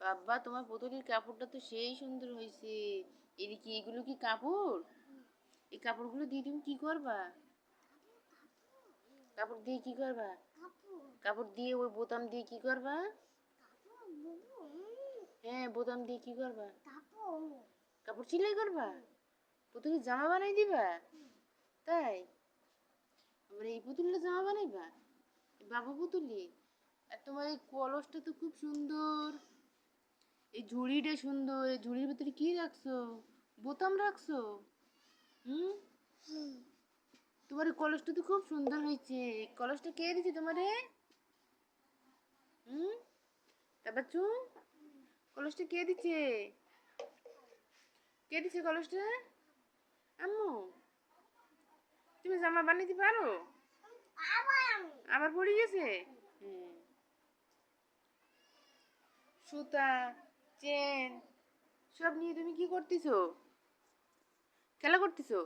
বাবা, তোমার পুতুলের কাপড়টা তো সেই সুন্দর হয়েছে। এদিকে এগুলো কি কাপড়? এই কাপড়গুলো দিয়ে তুমি কি করবা? কাপড় দিয়ে কি করবা? কাপড় দিয়ে ওই বোতাম দিয়ে কি করবা? হ্যাঁ, বোতাম দিয়ে কি করবা? কাপড় সেলাই করবা? পুতুলের জামা বানাই দিবা? তাই? আমরা এই পুতুলের জামা বানাইবা? বাবু পুতুলি? আর তোমার এই কলসটা তো খুব সুন্দর। এই ঝুড়িটা সুন্দর। এই ঝুড়ির ভিতরে কি রাখছো? বোতাম রাখছো? হুম? তোমার এই কলসটা তো খুব সুন্দর হয়েছে। কলসটা কে দিছে তোমারে? হুম? তারপর কলসটা কে দিচ্ছে? কে দিচ্ছে কলসটা? আম্মু? তুমি জামা বানাইতে পারো? আবার পড়ে গেছে? হুম। সুতা, চেন সব নিয়ে তুমি কি করতেছো? খেলা করতেছো?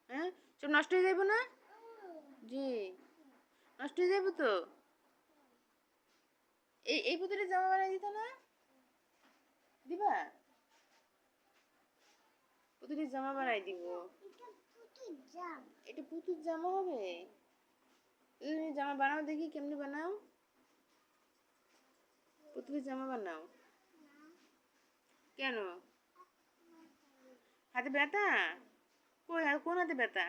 হ্যাঁ, সব নষ্ট হয়ে যাইব না? জি, নষ্ট হয়ে যাইব তো। এই পুতুলের জামা বানাই দিত না? দিবা? পুতুলের জামা বানাই দিব। এটা পুতুল জামা হবে? তুমি জামা বানাও দেখি, কেমনে বানাও? পুতুলের জামা বানাও। কেন? হাতে ব্যথা? কই, আর কোন হাতে ব্যথা?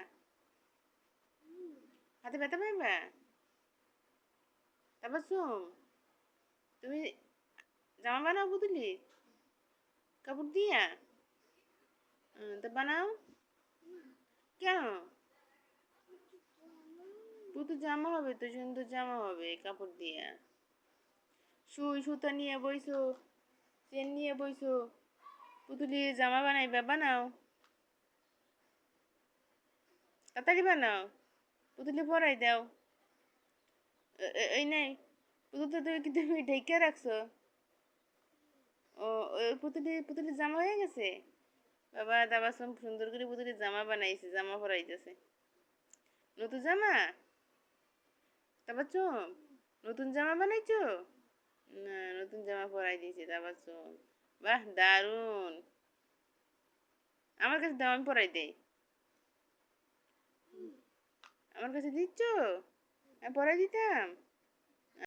হাতে ব্যথা পাইবা? তারপর তুমি জামা বানাও পুতুলি কাপড় দিয়া? তা বানাও। কেন? পুতুল জামা হবে তো, সুন্দর জামা হবে কাপড় দিয়া। সুই সুতা নিয়ে বইছো, চেন নিয়ে বইছো, পুতুলি জামা বানাইবা? বানাও, তাড়াতাড়ি বানাও। পুতুলি পরাই দাও। এই নাই, পুতুলটা তুমি ঢেকে রাখছো? ও, ওই পুতুলি জামা হয়ে গেছে? বাবা দাবা সুন্দর করে পুতুলি জামা বানাইছে, জামা পরাইতেছে। নতুন জামা? তারপর নতুন জামা বানাইছো? না, নতুন জামা পরাই দিয়েছে তারপর বাহ, দারুন। আমার কাছে দাও, আমি পরাই দেই। আমার কাছে দিচ্ছ? আমি পরাই দিতাম।